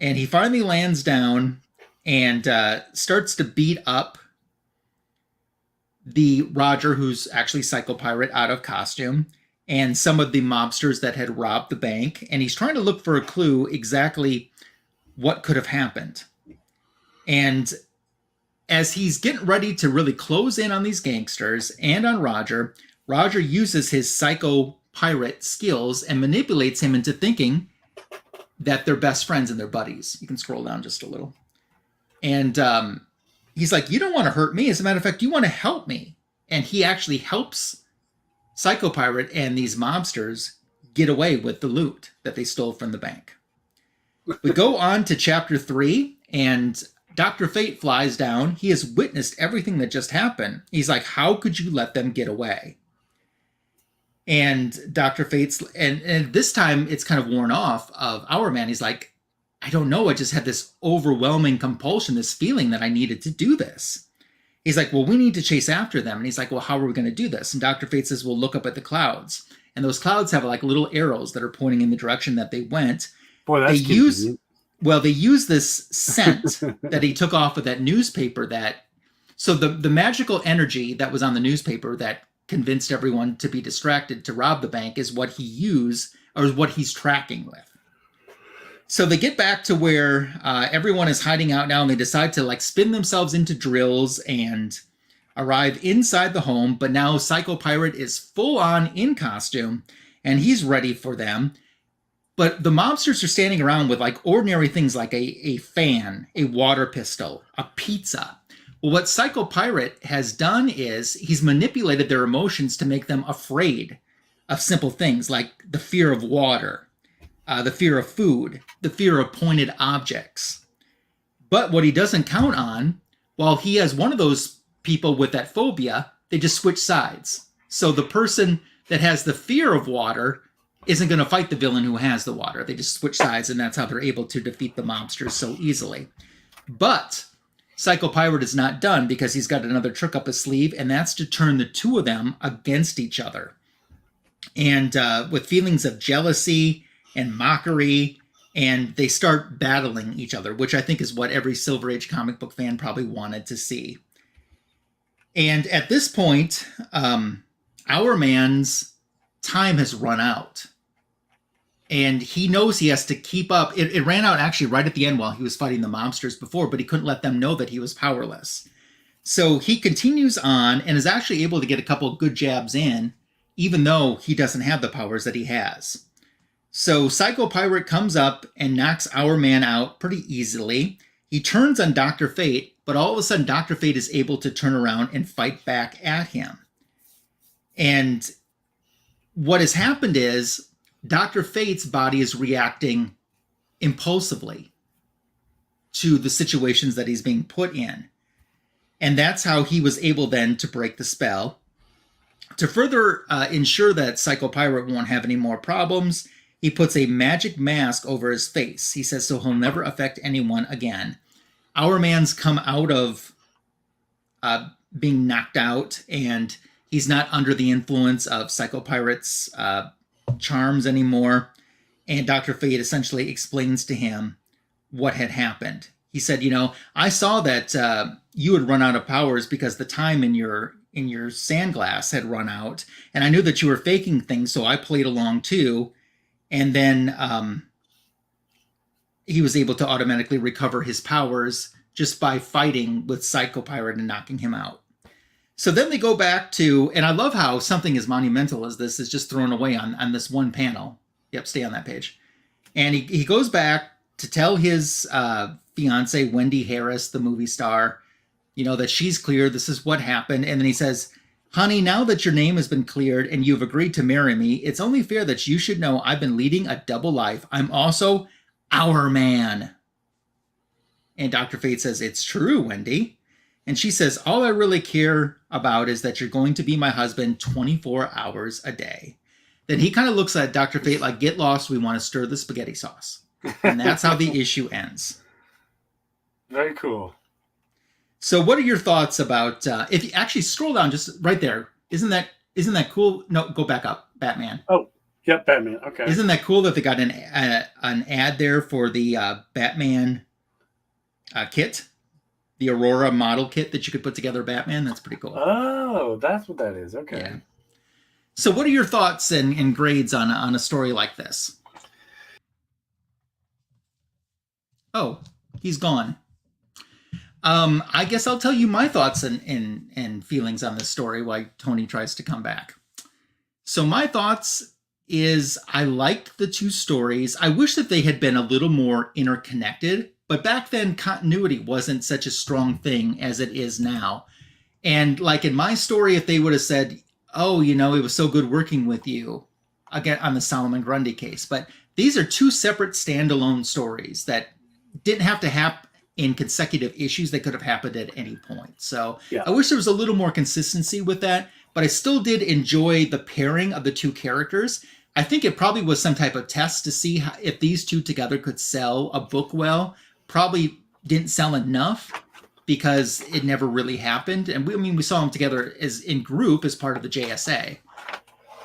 A: And he finally lands down and starts to beat up the Roger, who's actually Psycho Pirate out of costume, and some of the mobsters that had robbed the bank. And he's trying to look for a clue exactly what could have happened. And as he's getting ready to really close in on these gangsters and on Roger, Roger uses his Psycho Pirate skills and manipulates him into thinking that they're best friends and they're buddies. You can scroll down just a little. And he's like, "You don't want to hurt me. As a matter of fact, you want to help me." And he actually helps Psycho Pirate and these mobsters get away with the loot that they stole from the bank. We go on to chapter 3, and Dr. Fate flies down. He has witnessed everything that just happened. He's like, "How could you let them get away?" And Dr. Fate's, and this time it's kind of worn off of our man. He's like, "I don't know. I just had this overwhelming compulsion, this feeling that I needed to do this." He's like, "Well, we need to chase after them." And he's like, "Well, how are we going to do this?" And Dr. Fate says, "Well, look up at the clouds." And those clouds have like little arrows that are pointing in the direction that they went.
B: Boy, that's convenient.
A: They use this scent that he took off of that newspaper so the magical energy that was on the newspaper that convinced everyone to be distracted to rob the bank is what he used, or what he's tracking with. So they get back to where everyone is hiding out now, and they decide to like spin themselves into drills and arrive inside the home. But now Psycho Pirate is full on in costume and he's ready for them. But the mobsters are standing around with like ordinary things like a fan, a water pistol, a pizza. Well, what Psycho Pirate has done is he's manipulated their emotions to make them afraid of simple things like the fear of water, the fear of food, the fear of pointed objects. But what he doesn't count on, while he has one of those people with that phobia, they just switch sides. So the person that has the fear of water isn't going to fight the villain who has the water. They just switch sides, and that's how they're able to defeat the mobsters so easily. But Psycho Pirate is not done, because he's got another trick up his sleeve, and that's to turn the two of them against each other. And with feelings of jealousy and mockery, and they start battling each other, which I think is what every Silver Age comic book fan probably wanted to see. And at this point, our man's time has run out. And he knows he has to keep up. It ran out actually right at the end while he was fighting the mobsters before, but he couldn't let them know that he was powerless. So he continues on and is actually able to get a couple of good jabs in, even though he doesn't have the powers that he has. So Psycho Pirate comes up and knocks our man out pretty easily. He turns on Dr. Fate, but all of a sudden Dr. Fate is able to turn around and fight back at him. And what has happened is Dr. Fate's body is reacting impulsively to the situations that he's being put in. And that's how he was able then to break the spell. To further ensure that Psycho Pirate won't have any more problems, he puts a magic mask over his face. He says so he'll never affect anyone again. Our man's come out of being knocked out, and he's not under the influence of Psycho Pirate's charms anymore. And Dr. Fate essentially explains to him what had happened. He said, I saw that you had run out of powers because the time in your sandglass had run out, and I knew that you were faking things, so I played along too. And then he was able to automatically recover his powers just by fighting with Psycho Pirate and knocking him out. So then they go back to, and I love how something as monumental as this is just thrown away on this one panel. Yep, stay on that page. And he goes back to tell his fiance, Wendi Harris, the movie star, that she's cleared. This is what happened. And then he says, honey, now that your name has been cleared and you've agreed to marry me, it's only fair that you should know I've been leading a double life. I'm also our man. And Dr. Fate says, it's true, Wendi. And she says, all I really care about is that you're going to be my husband 24 hours a day. Then he kind of looks at Dr. Fate like, get lost, we want to stir the spaghetti sauce. And that's how the issue ends.
B: Very cool.
A: So what are your thoughts about, if you actually scroll down just right there, isn't that cool? No, go back up, Batman.
B: Oh, yep, Batman, okay.
A: Isn't that cool that they got an ad there for the Batman kit? The Aurora model kit that you could put together Batman? That's pretty cool.
B: Oh, that's what that is, okay.
A: Yeah. So what are your thoughts and grades on a story like this? Oh, he's gone. I guess I'll tell you my thoughts and feelings on this story while Tony tries to come back. So my thoughts is I liked the two stories. I wish that they had been a little more interconnected, but back then continuity wasn't such a strong thing as it is now. And like in my story, if they would have said, oh, it was so good working with you, again on the Solomon Grundy case, but these are two separate standalone stories that didn't have to happen in consecutive issues. That could have happened at any point. So yeah. I wish there was a little more consistency with that, but I still did enjoy the pairing of the two characters. I think it probably was some type of test to see if these two together could sell a book well. Probably didn't sell enough because it never really happened. And we saw them together as in group as part of the JSA.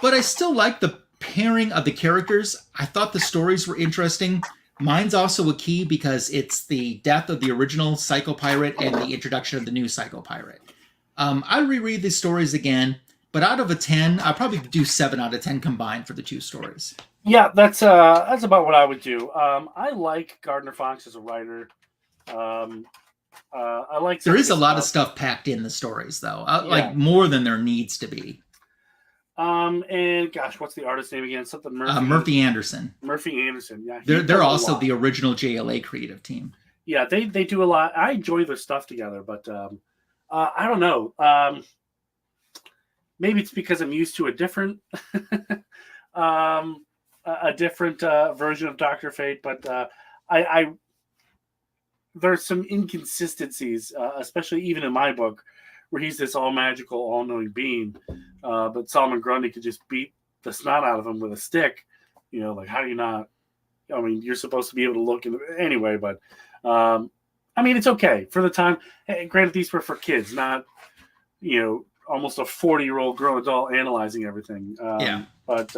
A: But I still like the pairing of the characters. I thought the stories were interesting. Mine's also a key because it's the death of the original Psycho Pirate and the introduction of the new Psycho Pirate. I'd reread these stories again, but out of a 10, I'll probably do 7 out of 10 combined for the two stories.
B: Yeah, that's about what I would do. I like Gardner Fox as a writer. I like.
A: There is a lot of stuff packed in the stories, though, like more than there needs to be.
B: And gosh, what's the artist's name again? Something
A: Murphy Anderson.
B: Murphy Anderson. Yeah,
A: they're also the original JLA creative team.
B: Yeah, they do a lot. I enjoy their stuff together, but I don't know. Maybe it's because I'm used to a different version of Dr. Fate, but I there's some inconsistencies, especially even in my book, where he's this all magical, all knowing being, but Solomon Grundy could just beat the snot out of him with a stick. Like how do you not? I mean, you're supposed to be able to look anyway, but I mean, it's okay for the time. Granted, these were for kids, not almost a 40-year-old grown adult analyzing everything.
A: Yeah.
B: But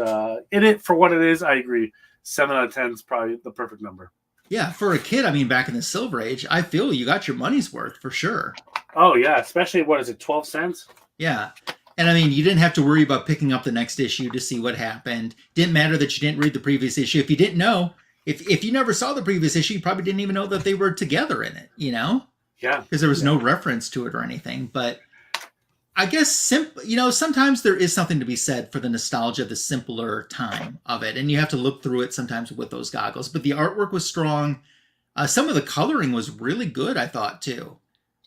B: it for what it is, I agree. 7 out of 10 is probably the perfect number.
A: Yeah, for a kid, I mean, back in the Silver Age, I feel you got your money's worth for sure.
B: Oh, yeah, especially, 12 cents?
A: Yeah. And I mean, you didn't have to worry about picking up the next issue to see what happened. Didn't matter that you didn't read the previous issue. If you didn't know, if you never saw the previous issue, you probably didn't even know that they were together in it,
B: Yeah.
A: Because there was no reference to it or anything. But I guess, sometimes there is something to be said for the nostalgia of the simpler time of it. And you have to look through it sometimes with those goggles. But the artwork was strong. Some of the coloring was really good, I thought, too.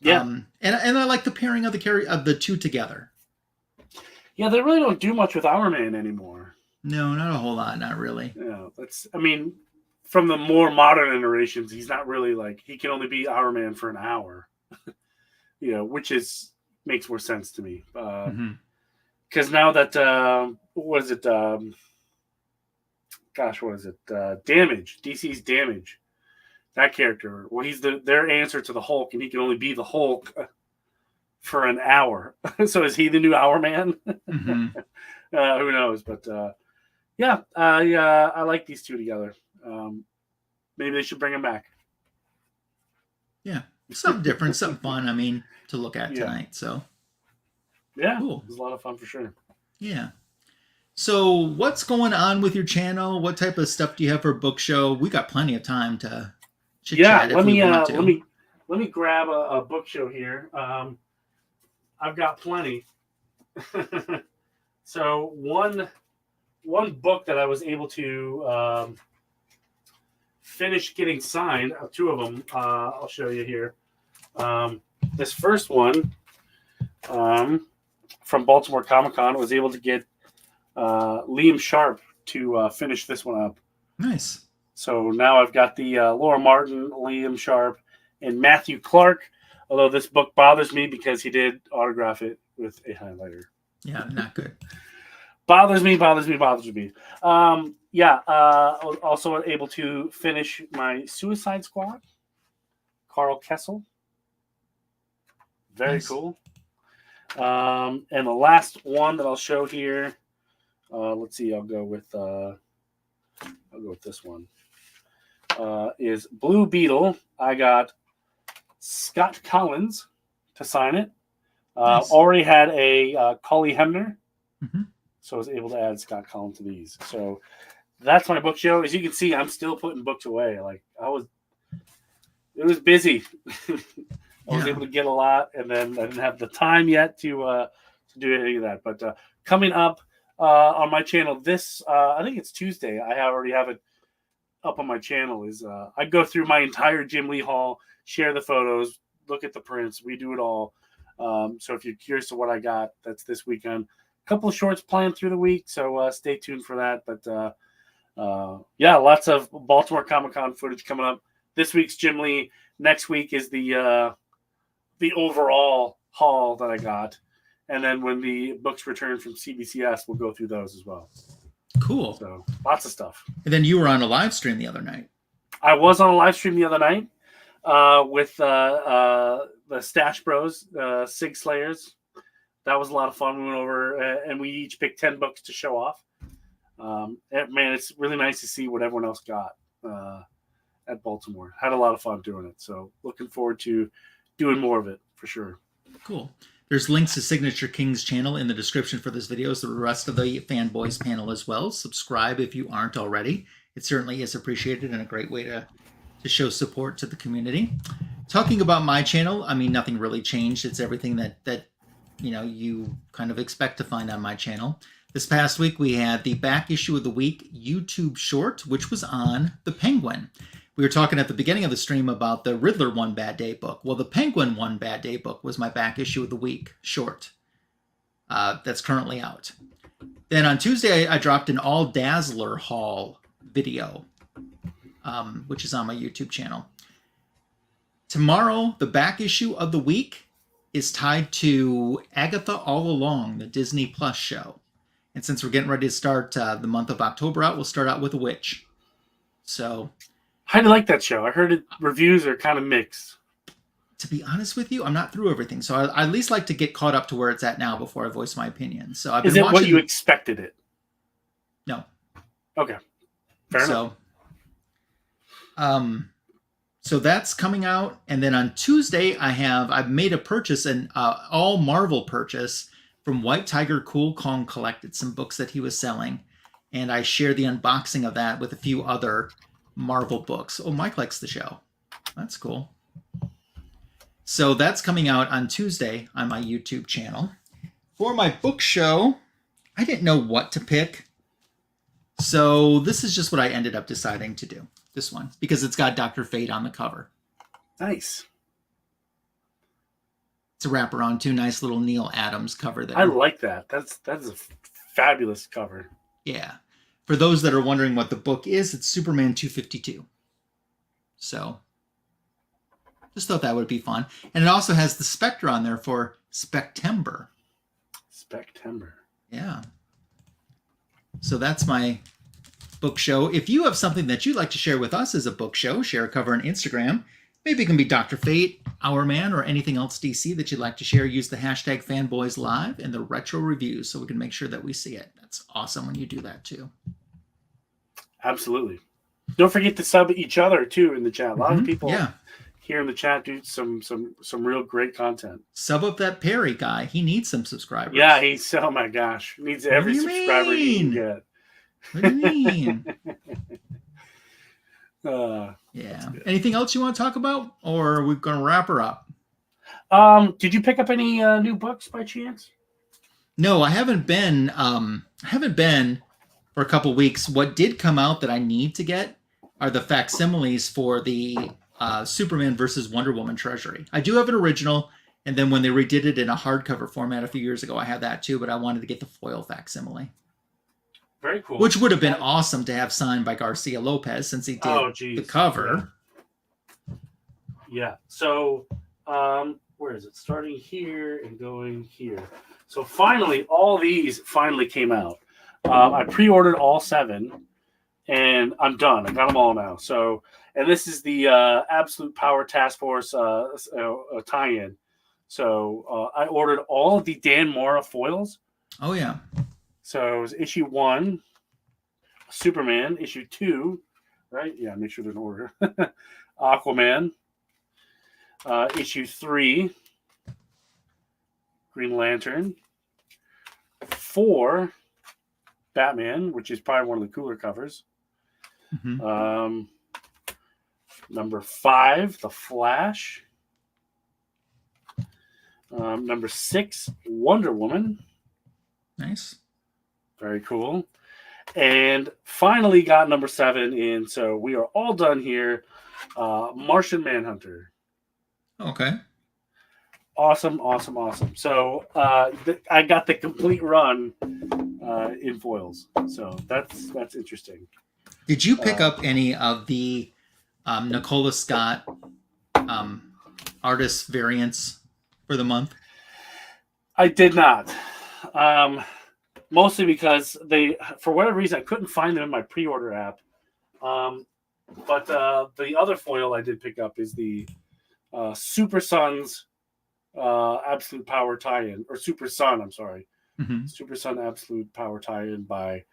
B: Yeah.
A: And I like the pairing of the two together.
B: Yeah, they really don't do much with Hourman anymore.
A: No, not a whole lot. Not really.
B: Yeah, from the more modern iterations, he's not really he can only be Hourman for an hour. Which makes more sense to me. Because now that Damage, DC's Damage, that character, well, he's their answer to the Hulk, and he can only be the Hulk for an hour. So is he the new Hourman? Who knows? But I like these two together. Maybe they should bring them back.
A: Yeah, something different, something fun. To look at tonight. So
B: yeah,
A: cool.
B: It was a lot of fun for sure.
A: Yeah. So what's going on with your channel? What type of stuff do you have for a book show? We got plenty of time to chit chat.
B: Let me let me grab a book show here. I've got plenty. So one book that I was able to finish getting signed, two of them, I'll show you here. This first one from Baltimore Comic-Con was able to get Liam Sharp to finish this one up.
A: Nice.
B: So now I've got the Laura Martin, Liam Sharp, and Matthew Clark. Although this book bothers me because he did autograph it with a highlighter.
A: Yeah, not good.
B: Bothers me. Also able to finish my Suicide Squad. Carl Kessel. Very
A: Nice.
B: cool. And the last one that I'll show here. Let's see. I'll go with this one. Is Blue Beetle. I got Scott Collins to sign it.
A: Nice.
B: Already had a Collie Hemner.
A: Mm-hmm.
B: So I was able to add Scott Collins to these. So that's my book show. As you can see, I'm still putting books away. Like it was busy. I was able to get a lot, and then I didn't have the time yet to do any of that. But coming up on my channel, this I think it's Tuesday. I already have it up on my channel. Is I go through my entire Jim Lee haul, share the photos, look at the prints. We do it all. So if you're curious to what I got, that's this weekend. A couple of shorts planned through the week, so stay tuned for that. But lots of Baltimore Comic-Con footage coming up. This week's Jim Lee. Next week is the overall haul that I got. And then when the books return from CBCS, we'll go through those as well.
A: Cool.
B: So lots of stuff.
A: And then you were on a live stream the other night.
B: I was on a live stream the other night with the Stash Bros, Sig Slayers. That was a lot of fun. We went over and we each picked 10 books to show off. Man, it's really nice to see what everyone else got at Baltimore. Had a lot of fun doing it. So looking forward to doing more of it for sure.
A: Cool. There's links to Signature King's channel in the description for this video, so the rest of the Fanboys panel as well. Subscribe if you aren't already. It certainly is appreciated and a great way to show support to the community. Talking about my channel, I mean, nothing really changed. It's everything that you kind of expect to find on my channel. This past week, we had the back issue of the week YouTube short, which was on the Penguin. We were talking at the beginning of the stream about the Riddler One Bad Day book. Well, the Penguin One Bad Day book was my back issue of the week short. That's currently out. Then on Tuesday, I dropped an All Dazzler haul video, which is on my YouTube channel. Tomorrow, the back issue of the week is tied to Agatha All Along, the Disney Plus show. And since we're getting ready to start the month of October out, we'll start out with a witch. So,
B: how do you like that show? I heard reviews are kind of mixed.
A: To be honest with you, I'm not through everything. So I at least like to get caught up to where it's at now before I voice my opinion. So I've been watching. Is it
B: what you expected it?
A: No.
B: Okay. Fair enough.
A: So that's coming out, and then on Tuesday I've made a purchase, an all Marvel purchase from White Tiger Cool Kong Collected, some books that he was selling, and I share the unboxing of that with a few other Marvel books. Oh, Mike likes the show. That's cool. So that's coming out on Tuesday on my YouTube channel. For my book show, I didn't know what to pick, so this is just what I ended up deciding to do. This one, because it's got Dr. Fate on the cover.
B: Nice.
A: It's a wraparound too. Nice little Neil Adams cover there.
B: I like that. That's a fabulous cover.
A: Yeah. For those that are wondering what the book is, it's Superman 252. So, just thought that would be fun. And it also has the Spectre on there for Spectember.
B: Spectember.
A: Yeah. So that's my book show. If you have something that you'd like to share with us as a book show, share a cover on Instagram. Maybe it can be Dr. Fate, Hourman, or anything else DC that you'd like to share. Use the hashtag FanboysLive and the retro reviews so we can make sure that we see it. That's awesome when you do that too.
B: Absolutely. Don't forget to sub each other too in the chat. A lot of people here in the chat do some real great content.
A: Sub up that Perry guy. He needs some subscribers.
B: Yeah, oh my gosh. Needs every subscriber he can get.
A: What do you mean? Yeah. Anything else you want to talk about, or are we going to wrap her up?
B: Did you pick up any new books by chance?
A: No, I haven't been. I haven't been for a couple weeks. What did come out that I need to get are the facsimiles for the Superman versus Wonder Woman Treasury. I do have an original, and then when they redid it in a hardcover format a few years ago, I had that too. But I wanted to get the foil facsimile.
B: Very cool.
A: Which would have been awesome to have signed by Garcia Lopez since he did the cover.
B: Yeah. So, where is it? Starting here and going here. So finally, all these finally came out. I pre-ordered all 7, and I'm done. I got them all now. So, and this is the Absolute Power Task Force tie-in. So I ordered all of the Dan Mora foils.
A: Oh yeah.
B: So it was issue 1, Superman. Issue 2, right? Yeah, make sure they're in order. Aquaman. Issue 3, Green Lantern. 4, Batman, which is probably one of the cooler covers.
A: Mm-hmm.
B: Number 5, The Flash. Number 6, Wonder Woman.
A: Nice.
B: Very cool. And finally got number 7 in. So we are all done here. Martian Manhunter.
A: Okay.
B: Awesome. So I got the complete run in foils. So that's interesting.
A: Did you pick up any of the Nicola Scott artist variants for the month?
B: I did not. Mostly because for whatever reason, I couldn't find them in my pre-order app. But the other foil I did pick up is the Super Sons Absolute Power tie-in, or Super Sun, I'm sorry.
A: Mm-hmm.
B: Super Sun Absolute Power tie-in by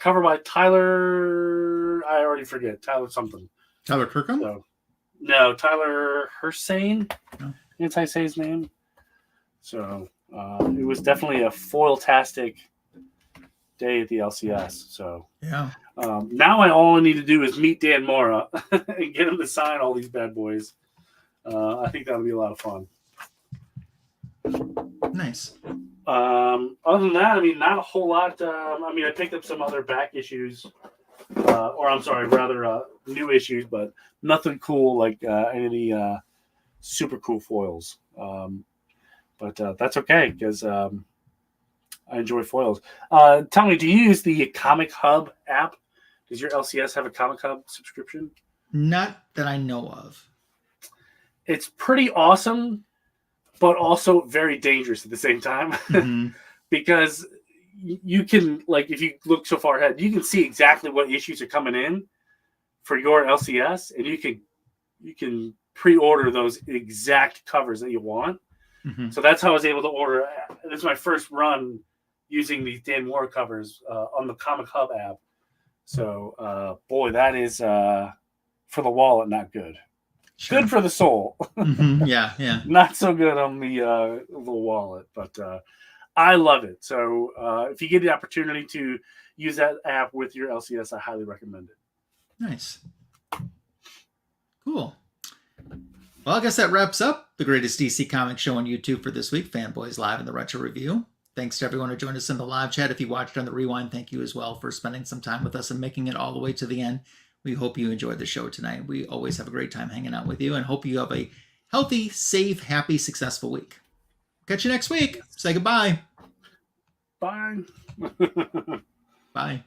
B: cover by Tyler, I already forget, Tyler something.
A: Tyler Kirkham?
B: So, no, Tyler Hussein.
A: Oh.
B: Can't I say his name? So it was definitely a foil-tastic day at the LCS. So
A: yeah.
B: Now all I need to do is meet Dan Mora and get him to sign all these bad boys. I think that'll be a lot of fun.
A: Nice.
B: Other than that, I mean, not a whole lot. I picked up some other back issues, new issues, but nothing cool like any of the super cool foils. But that's okay because I enjoy foils. Tell me, do you use the Comic Hub app? Does your LCS have a Comic Hub subscription?
A: Not that I know of.
B: It's pretty awesome, but also very dangerous at the same time.
A: Mm-hmm.
B: Because you can, like, if you look so far ahead, you can see exactly what issues are coming in for your LCS, and you can pre-order those exact covers that you want.
A: Mm-hmm.
B: So that's how I was able to order. This is my first run using these Dan Mora covers on the Comic Hub app. So, boy, that is for the wallet, not good.
A: Sure.
B: Good for the soul.
A: Mm-hmm. Yeah.
B: Not so good on the wallet, but I love it. So if you get the opportunity to use that app with your LCS, I highly recommend it.
A: Nice. Cool. Well, I guess that wraps up the greatest DC comic show on YouTube for this week, Fanboys Live and the Retro Review. Thanks to everyone who joined us in the live chat. If you watched on the rewind, thank you as well for spending some time with us and making it all the way to the end. We hope you enjoyed the show tonight. We always have a great time hanging out with you and hope you have a healthy, safe, happy, successful week. Catch you next week. Say goodbye.
B: Bye.
A: Bye.